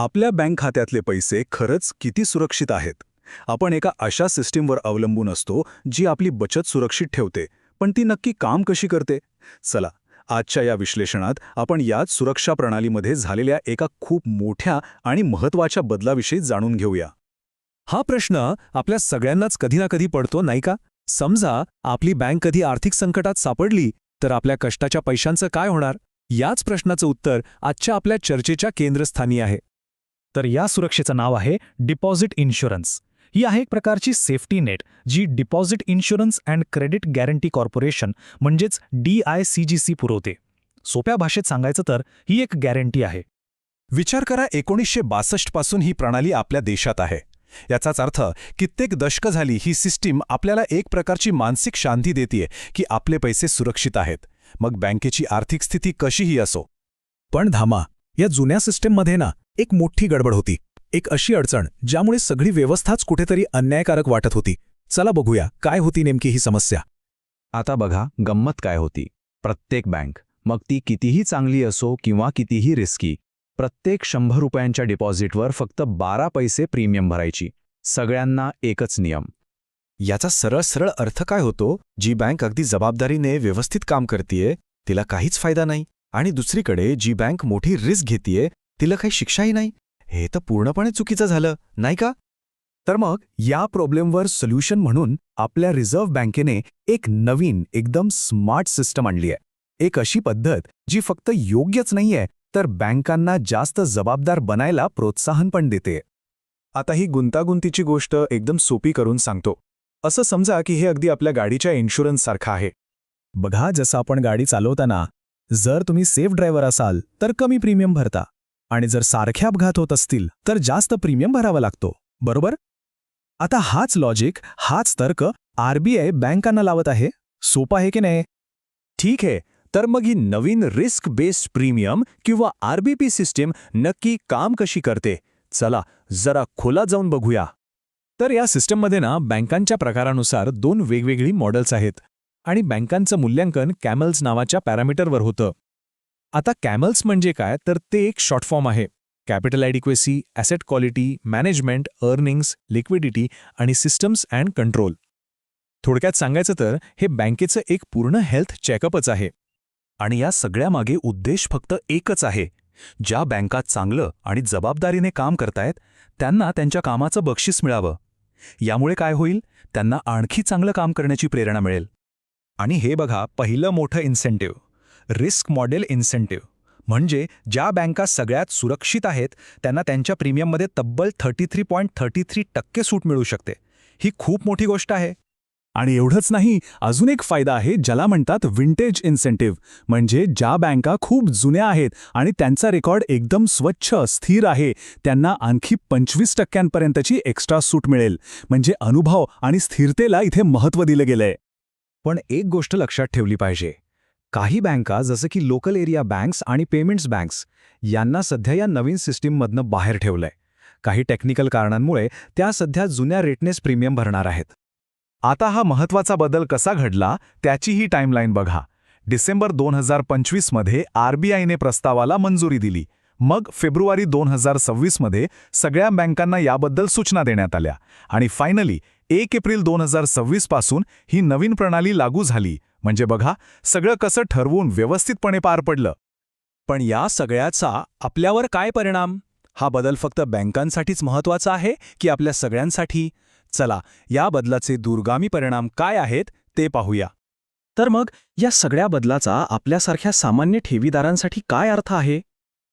आपल्या बँक खात्यातले पैसे खरंच किती सुरक्षित आहेत? आपण एका अशा सिस्टीमवर अवलंबून असतो जी आपली बचत सुरक्षित ठेवते, पण ती नक्की काम कशी करते? चला, आजच्या या विश्लेषणात आपण याच सुरक्षा प्रणालीमध्ये झालेल्या एका खूप मोठ्या आणि महत्त्वाच्या बदलाविषयी जाणून घेऊया. हा प्रश्न आपल्या सगळ्यांनाच कधी ना कधी पडतो, नाही का? समजा आपली बँक कधी आर्थिक संकटात सापडली तर आपल्या कष्टाच्या पैशांचं काय होणार? याच प्रश्नाचं उत्तर आजच्या आपल्या चर्चेच्या केंद्रस्थानी आहे. तर या सुरक्षेचं नाव आहे डिपॉझिट इन्शुरन्स. ही आहे एक प्रकारची सेफ्टी नेट जी deposit insurance and credit guarantee corporation म्हणजेच DICGC पुरवते. सोप्या भाषेत सांगायचं तर ही एक गॅरंटी आहे. विचार करा, 1962 पासून ही प्रणाली आपल्या देशात आहे. याचाच अर्थ कित्येक दशकं झाली ही सिस्टीम आपल्याला एक प्रकारची मानसिक शांती देतेय की आपले पैसे सुरक्षित आहेत, मग बँकेची आर्थिक स्थिती कशीही असो. पण धामा, या जुन्या सिस्टीममध्ये ना एक मोठी गडबड होती. एक अशी अडचण ज्यामुळे सगळी व्यवस्थाच कुठेतरी अन्यायकारक वाटत होती. चला बघूया काय होती नेमकी ही समस्या. आता बघा गंमत काय होती. प्रत्येक बँक, मग ती कितीही चांगली असो किंवा कितीही रिस्की, प्रत्येक 100 रुपयांच्या डिपॉझिटवर फक्त 12 पैसे प्रीमियम भरायची. सगळ्यांना एकच नियम. याचा सरळ सरळ अर्थ काय होतो? जी बँक अगदी जबाबदारीने व्यवस्थित काम करतीये तिला काहीच फायदा नाही, आणि दुसरीकडे जी बँक मोठी रिस्क घेतीये तिला काही शिक्षाही नाही. हे तर पूर्णपणे चुकीचं झालं, नाही का? तर मग या प्रॉब्लेमवर सोल्युशन म्हणून आपल्या रिझर्व्ह बँकेने एक नवीन एकदम स्मार्ट सिस्टम आणली आहे. एक अशी पद्धत जी फक्त योग्यच नाहीये तर बँकांना जास्त जबाबदार बनायला प्रोत्साहन पण देते. आता ही गुंतागुंतीची गोष्ट एकदम सोपी करून सांगतो. असं समजा की हे अगदी आपल्या गाडीच्या इन्शुरन्ससारखं आहे. बघा, जसं आपण गाडी चालवताना जर तुम्ही सेफ ड्रायव्हर असाल तर कमी प्रीमियम भरता, आणि जर सारखे अपघात होत असतील तर जास्त प्रीमियम भरावा लागतो, बरोबर? आता हाच लॉजिक, हाच तर्क RBI बँकांना लावत आहे. सोपं आहे की नाही? ठीक आहे, तर मग ही नवीन रिस्क बेस्ड प्रीमियम किंवा RBP सिस्टीम नक्की काम कशी करते? चला जरा खोलात जाऊन बघूया. तर या सिस्टममध्ये ना बँकांच्या प्रकारानुसार 2 वेगवेगळी मॉडेल्स आहेत, आणि बँकांचं मूल्यांकन कॅमल्स नावाच्या पॅरामीटरवर होतं. आता कॅमल्स म्हणजे काय, तर ते एक शॉर्ट फॉर्म आहे. Capital adequacy, asset quality, management, earnings, liquidity आणि सिस्टम्स अँड कंट्रोल. थोडक्यात सांगायचं तर हे बँकेचं एक पूर्ण हेल्थ चेकअपच आहे. आणि या सगळ्यामागे उद्देश फक्त एकच आहे. ज्या बँका चांगलं आणि जबाबदारीने काम करतायत त्यांना त्यांच्या कामाचं बक्षीस मिळावं. यामुळे काय होईल? त्यांना आणखी चांगलं काम करण्याची प्रेरणा मिळेल. आणि हे बघा, पहिलं मोठं इन्सेंटिव्ह, रिस्क मॉडेल इन्सेंटिव्ह. म्हणजे ज्या बँका सगळ्यात सुरक्षित आहेत त्यांना त्यांच्या प्रीमियममध्ये तब्बल 33.33% सूट मिळू शकते. ही खूप मोठी गोष्ट आहे. आणि एवढंच नाही, अजून एक फायदा आहे ज्याला म्हणतात विंटेज इन्सेंटिव्ह. म्हणजे ज्या बँका खूप जुन्या आहेत आणि त्यांचा रेकॉर्ड एकदम स्वच्छ स्थिर आहे त्यांना आणखी 25% एक्स्ट्रा सूट मिळेल. म्हणजे अनुभव आणि स्थिरतेला इथे महत्त्व दिलं गेलंय. पण एक गोष्ट लक्षात ठेवली पाहिजे. काही बँका जसं की लोकल एरिया बँक्स आणि पेमेंट्स बँक्स यांना सध्या या नवीन सिस्टीममधनं बाहेर ठेवलंय. काही टेक्निकल कारणांमुळे त्या सध्या जुन्या रेटनेच प्रीमियम भरणार आहेत. आता हा महत्त्वाचा बदल कसा घडला त्याची ही टाईमलाईन बघा. डिसेंबर 2025 मध्ये RBIने प्रस्तावाला मंजुरी दिली. मग फेब्रुवारी 2026 मध्ये सगळ्या बँकांना याबद्दल सूचना देण्यात आल्या, आणि फायनली 1 एप्रिल 2026 पासून ही नवीन प्रणाली लागू झाली. म्हणजे बघा, सगळं कसं ठरवून व्यवस्थितपणे पार पडलं. पण या सगळ्याचा आपल्यावर काय परिणाम? हा बदल फक्त बँकांसाठीच महत्त्वाचा आहे की आपल्या सगळ्यांसाठी? चला, या बदलाचे दूरगामी परिणाम काय आहेत ते पाहूया. तर मग या सगळ्या बदलाचा आपल्यासारख्या सामान्य ठेवीदारांसाठी काय अर्थ आहे?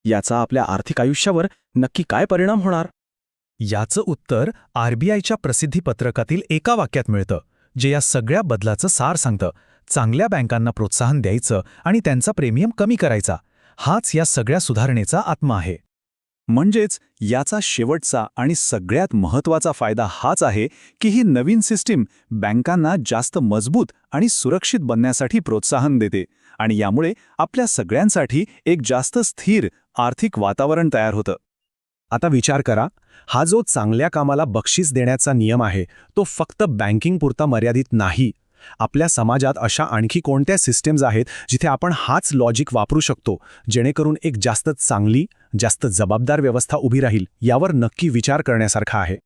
याचा आपल्या आर्थिक आयुष्यावर नक्की काय परिणाम होणार? याचं उत्तर RBIच्या प्रसिद्धीपत्रकातील एका वाक्यात मिळतं, जे या सगळ्या बदलाचं सार सांगतं. चांगल्या बँकांना प्रोत्साहन द्यायचं आणि त्यांचा प्रीमियम कमी करायचा, हाच या सगळ्या सुधारणेचा आत्मा आहे. म्हणजेच याचा शेवटचा आणि सगळ्यात महत्त्वाचा फायदा हाच आहे की ही नवीन सिस्टीम बँकांना जास्त मजबूत आणि सुरक्षित बनण्यासाठी प्रोत्साहन देते, आणि यामुळे आपल्या सगळ्यांसाठी एक जास्त स्थिर आर्थिक वातावरण तयार होतं. आता विचार करा, हा जो चांगल्या कामाला बक्षीस देण्याचा नियम आहे तो फक्त बँकिंगपुरता मर्यादित नाही, आपल्या समाजात अशा आणखी कोणत्या सिस्टीम्स आहेत जिथे आपण हाच लॉजिक वापरू शकतो, जेणेकरून एक जास्त चांगली, जास्त जबाबदार व्यवस्था उभी राहील यावर नक्की विचार करण्यासारखा आहे.